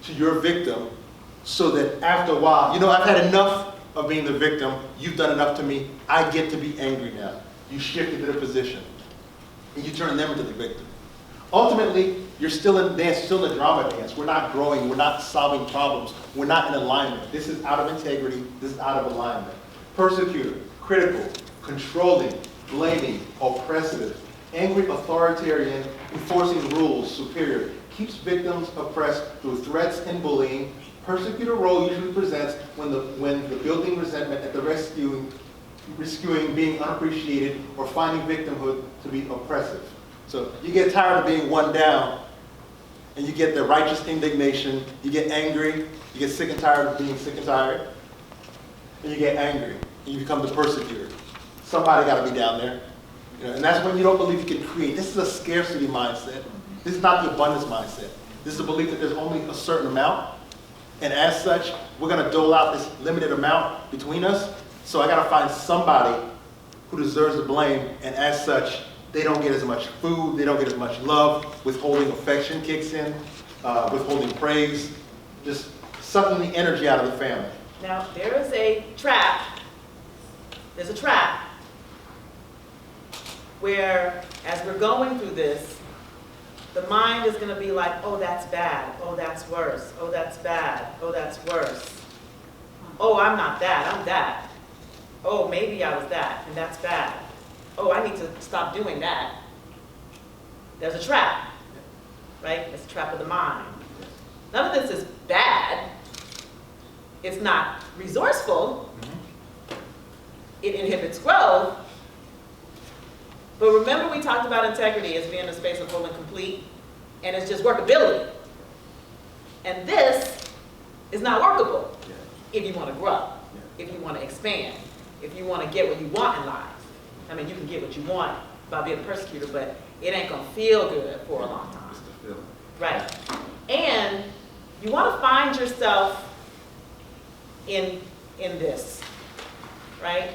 to your victim so that after a while, you know, I've had enough of being the victim, you've done enough to me, I get to be angry now. You shift into the position and you turn them into the victim. Ultimately, you're still in dance, still in a drama dance. We're not growing, we're not solving problems, we're not in alignment. This is out of integrity, this is out of alignment. Persecutor, critical, controlling, blaming, oppressive, angry authoritarian, enforcing rules, superior, keeps victims oppressed through threats and bullying. Persecutor role usually presents when the building resentment at the rescuing, being unappreciated, or finding victimhood to be oppressive. So you get tired of being one down, and you get the righteous indignation, you get angry, you get sick and tired of being sick and tired, and you get angry, and you become the persecutor. Somebody got to be down there. You know, and that's when you don't believe you can create. This is a scarcity mindset. This is not the abundance mindset. This is a belief that there's only a certain amount, and as such, we're going to dole out this limited amount between us, so I got to find somebody who deserves the blame, and as such, they don't get as much food, they don't get as much love, withholding affection kicks in, withholding praise, just sucking the energy out of the family. Now, there is a trap. There's a trap where, as we're going through this, the mind is going to be like, oh, that's bad. Oh, that's worse. Oh, that's bad. Oh, that's worse. Oh, I'm not that. I'm that. Oh, maybe I was that, and that's bad. Oh, I need to stop doing that. There's a trap, right? It's a trap of the mind. None of this is bad. It's not resourceful. It inhibits growth. But remember, we talked about integrity as being a space of whole and complete, and it's just workability. And this is not workable if you want to grow, if you want to expand, if you want to get what you want in life. I mean, you can get what you want by being a persecutor, but it ain't going to feel good for a long time. It's the feeling. Right. And you want to find yourself in this, right?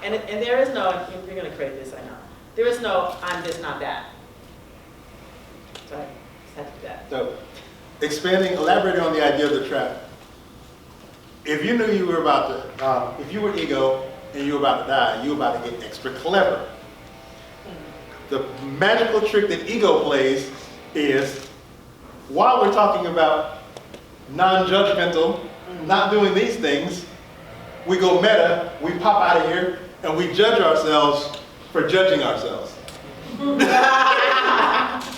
And there is no, you're going to create this, I know. There is no, I'm this, not that. Sorry, just had to do that. So, elaborating on the idea of the trap. If you knew you were about to, if you were ego and you were about to die, you were about to get extra clever. The magical trick that ego plays is, while we're talking about non-judgmental, not doing these things, we go meta, we pop out of here, and we judge ourselves for judging ourselves.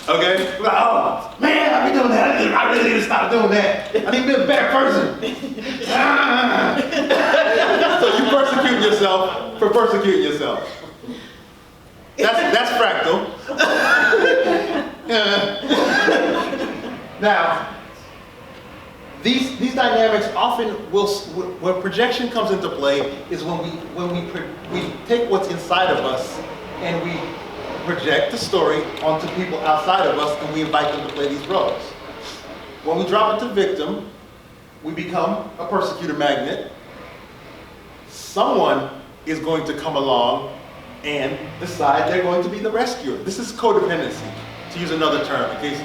Okay? Oh, man, I be doing that. I really need to stop doing that. I need to be a better person. So you persecute yourself for persecuting yourself. That's fractal. Now, these dynamics often will, where projection comes into play is when we take what's inside of us and we project the story onto people outside of us, and we invite them to play these roles. When we drop into victim, we become a persecutor magnet. Someone is going to come along and decide they're going to be the rescuer. This is codependency, to use another term, in case,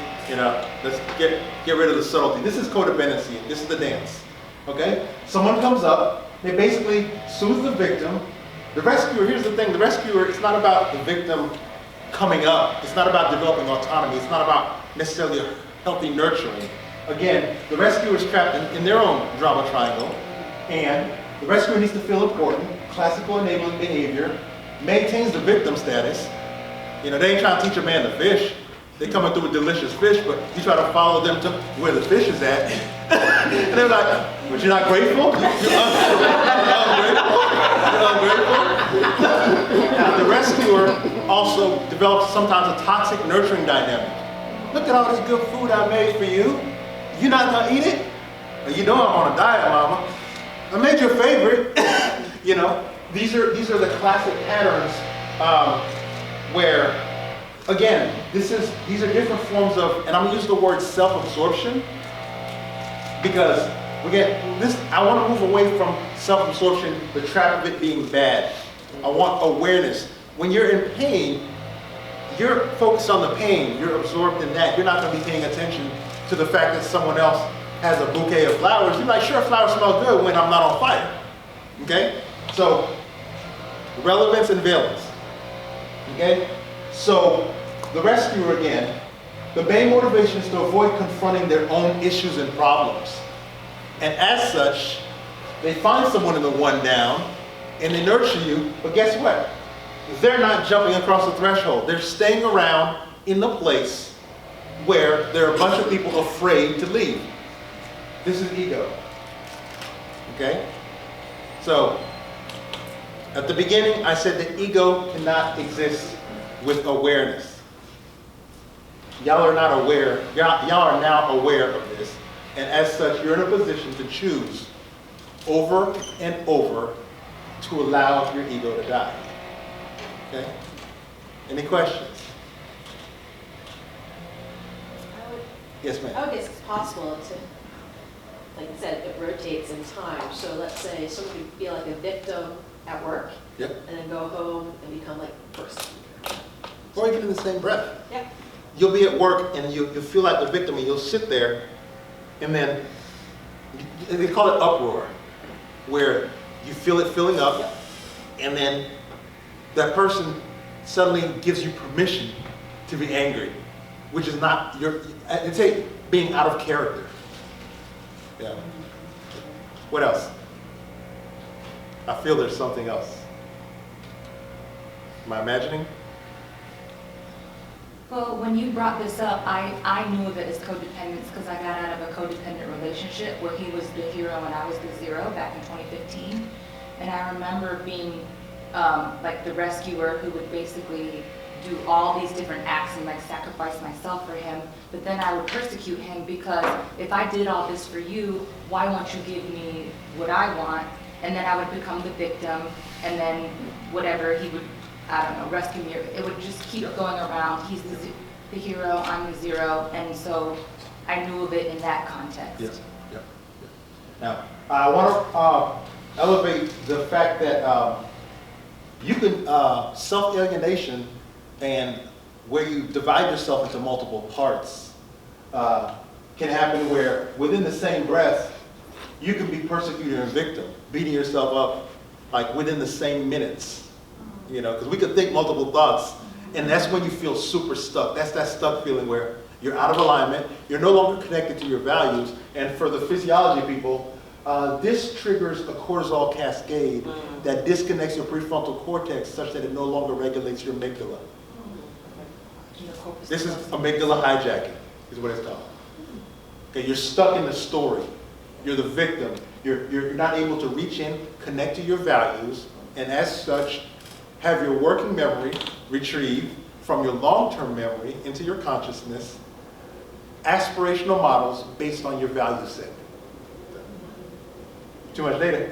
let's get rid of the subtlety. This is codependency. This is the dance. Okay? Someone comes up, they basically soothe the victim. The rescuer, here's the thing, the rescuer, it's not about the victim coming up. It's not about developing autonomy. It's not about necessarily a healthy nurturing. Again, the rescuer is trapped in their own drama triangle, and the rescuer needs to feel important. Classical enabling behavior maintains the victim status. They ain't trying to teach a man to fish. They coming through with delicious fish, but you try to follow them to where the fish is at. And they're like, but you're not grateful? You're ungrateful? You're ungrateful? Now, the rescuer also develops sometimes a toxic nurturing dynamic. Look at all this good food I made for you. You not gonna eat it? You know I'm on a diet, mama. I made your favorite. These are the classic patterns where, again, these are different forms of, and I'm gonna use the word self-absorption, because I want to move away from self-absorption, the trap of it being bad. I want awareness. When you're in pain, you're focused on the pain, you're absorbed in that. You're not going to be paying attention to the fact that someone else has a bouquet of flowers, you're like, sure, flowers smell good when I'm not on fire. Okay? So, relevance and valence. Okay? So, the rescuer again, the main motivation is to avoid confronting their own issues and problems. And as such, they find someone in the one down and they nurture you, but guess what? They're not jumping across the threshold. They're staying around in the place where there are a bunch of people afraid to leave. This is ego. Okay? So, at the beginning, I said that ego cannot exist with awareness. Y'all are not aware, y'all are now aware of this, and as such, you're in a position to choose over and over to allow your ego to die. Okay? Any questions? Yes, ma'am. I would guess it's possible to, like you said, it rotates in time. So let's say somebody could feel like a victim at work, Yep. and then go home and become like a person. Or even in the same breath. Yeah. You'll be at work and you'll feel like the victim and you'll sit there and then, they call it uproar, where you feel it filling up and then that person suddenly gives you permission to be angry, which is not your, I'd say being out of character. Yeah. What else? I feel there's something else. Am I imagining? Well, when you brought this up, I knew of it as codependence because I got out of a codependent relationship where he was the hero and I was the zero back in 2015. And I remember being like the rescuer who would basically do all these different acts and like sacrifice myself for him. But then I would persecute him because if I did all this for you, why won't you give me what I want? And then I would become the victim, and then whatever, he would, I don't know, rescue me. It would just keep going around. He's the hero, I'm the zero, and so I knew of it in that context. Yes. Yep. Now, I want to elevate the fact that you can self-alienation and where you divide yourself into multiple parts can happen where within the same breath you can be persecutor and victim, beating yourself up like within the same minutes. You know, because we could think multiple thoughts, and that's when you feel super stuck. That's that stuck feeling where you're out of alignment, you're no longer connected to your values, and for the physiology people, this triggers a cortisol cascade that disconnects your prefrontal cortex such that it no longer regulates your amygdala. This is amygdala hijacking, is what it's called. Okay, you're stuck in the story. You're the victim. You're not able to reach in, connect to your values, and as such, have your working memory retrieved from your long-term memory into your consciousness, aspirational models based on your value set. Too much data?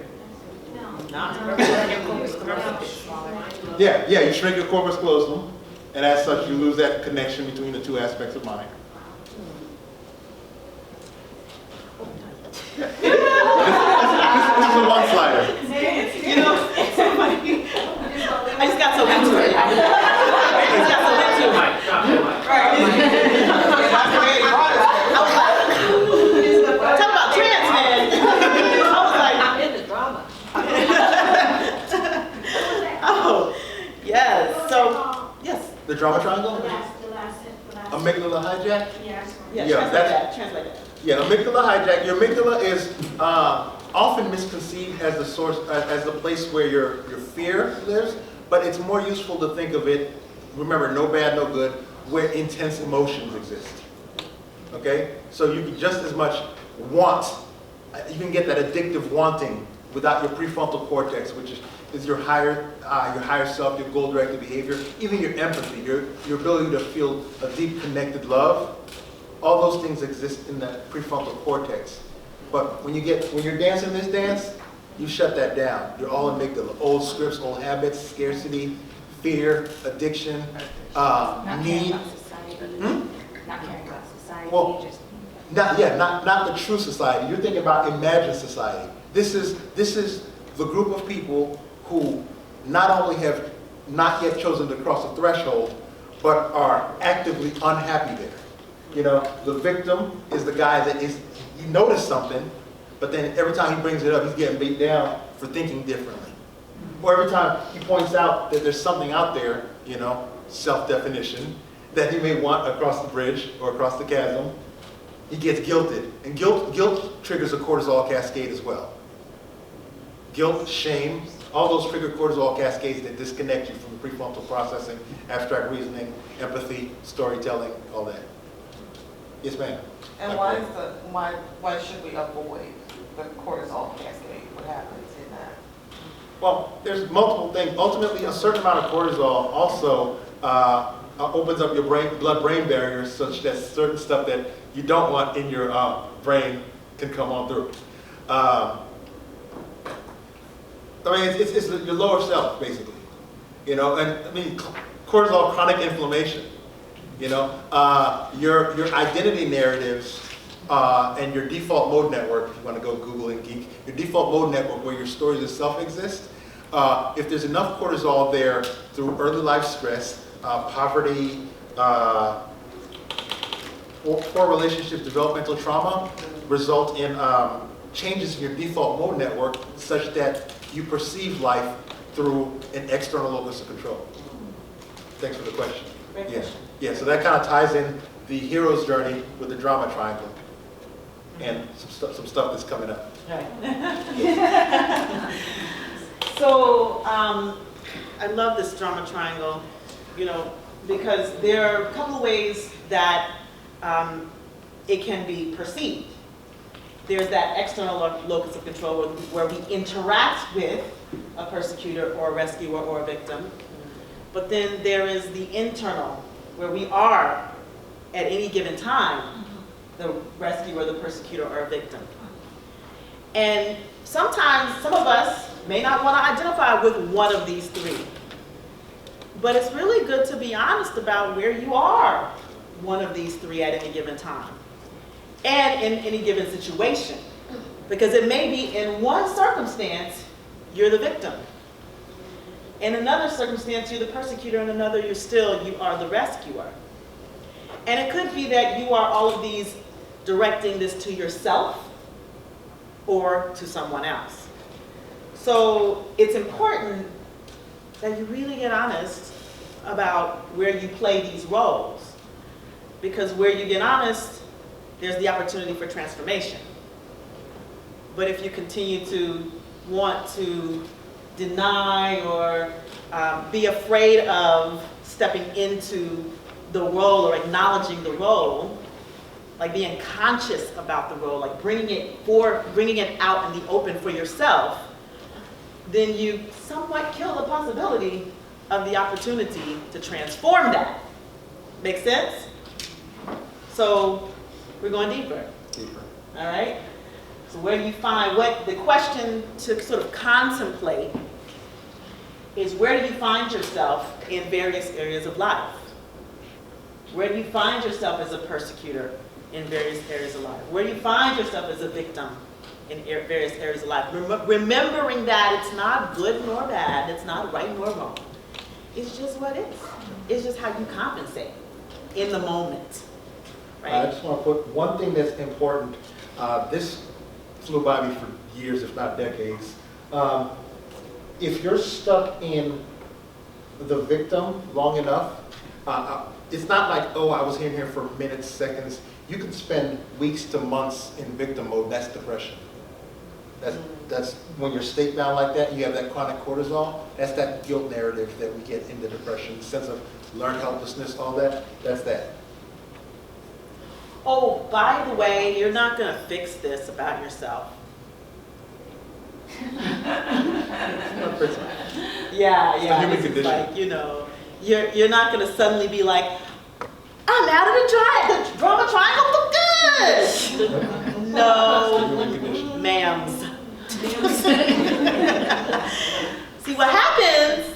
Yeah, you shrink your corpus callosum, and as such, you lose that connection between the two aspects of mind. This is a one-slider. You know, it's so funny. I just got so into it. I just got so into it. Right. I was like, talk about trans, man. I was like, I'm in the drama. oh, yes. So, yes. The drama triangle? The last. Amygdala hijack? Yes. Yeah, Yeah, translate that. Yeah, amygdala hijack. Your amygdala is often misconceived as the source, as the place where your fear lives, but it's more useful to think of it, remember, no bad, no good, where intense emotions exist. Okay? So you can just as much want, you can get that addictive wanting without your prefrontal cortex, which is your higher self, your goal-directed behavior, even your empathy, your ability to feel a deep connected love. All those things exist in the prefrontal cortex. But when you're dancing this dance, you shut that down. You're all amygdala, old scripts, old habits, scarcity, fear, addiction, Not caring need. about society. Not caring about society. Well, just not the true society. You're thinking about imagined society. This is the group of people who not only have not yet chosen to cross the threshold, but are actively unhappy there. You know, the victim is the guy that is he noticed something, but then every time he brings it up, he's getting beat down for thinking differently. Or every time he points out that there's something out there, you know, self-definition, that he may want across the bridge or across the chasm, he gets guilted. And guilt triggers a cortisol cascade as well. Guilt, shame, all those trigger cortisol cascades that disconnect you from the prefrontal processing, abstract reasoning, empathy, storytelling, all that. Yes, ma'am. And why should we avoid the cortisol cascade? What happens in that? Well, there's multiple things. Ultimately, a certain amount of cortisol also opens up your blood-brain barriers such that certain stuff that you don't want in your brain can come on through. I mean, it's your lower self, basically. You know, and I mean, cortisol, chronic inflammation. You know, your identity narratives and your default mode network, if you want to go Google and geek, your default mode network where your stories of self exist, if there's enough cortisol there through early life stress, poverty, poor relationships, developmental trauma, result in changes in your default mode network such that you perceive life through an external locus of control. Thanks for the question. Great Yeah. question. Yeah, so that kind of ties in the hero's journey with the drama triangle and some stuff that's coming up. Right. So, I love this drama triangle, you know, because there are a couple of ways that it can be perceived. There's that external locus of control where we interact with a persecutor or a rescuer or a victim. But then there is the internal, where we are at any given time the rescuer, the persecutor, or a victim. And sometimes some of us may not want to identify with one of these three. But it's really good to be honest about where you are one of these three at any given time and in any given situation. Because it may be in one circumstance, you're the victim. In another circumstance, you're the persecutor. In another, you are the rescuer. And it could be that you are all of these directing this to yourself or to someone else. So it's important that you really get honest about where you play these roles. Because where you get honest, there's the opportunity for transformation. But if you continue to want to deny or be afraid of stepping into the role or acknowledging the role, like being conscious about the role, like bringing it out in the open for yourself, then you somewhat kill the possibility of the opportunity to transform that. Make sense? So we're going deeper. All right? So where do you find the question to sort of contemplate is, where do you find yourself in various areas of life? Where do you find yourself as a persecutor in various areas of life? Where do you find yourself as a victim in various areas of life? Remembering that it's not good nor bad, it's not right nor wrong. It's just what is. It's just how you compensate in the moment. Right? I just want to put one thing that's important. This flew by me for years, if not decades. If you're stuck in the victim long enough, it's not like, oh, I was in here for minutes, seconds. You can spend weeks to months in victim mode. That's depression. That's when you're state bound like that, you have that chronic cortisol. That's that guilt narrative that we get into depression, sense of learned helplessness, all that. That's that. Oh, by the way, you're not going to fix this about yourself. Yeah. human This is condition. like, you know, you're not going to suddenly be like, I'm out of the drama triangle for good. No, Human condition. ma'ams. See, what happens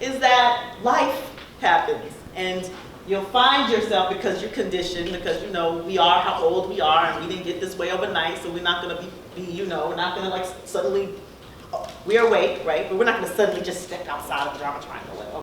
is that life happens, and you'll find yourself, because you're conditioned, because you know we are how old we are, and we didn't get this way overnight, so we're not going to be you know, we're not going to like suddenly, we're awake, right? But we're not going to suddenly just step outside of the drama triangle.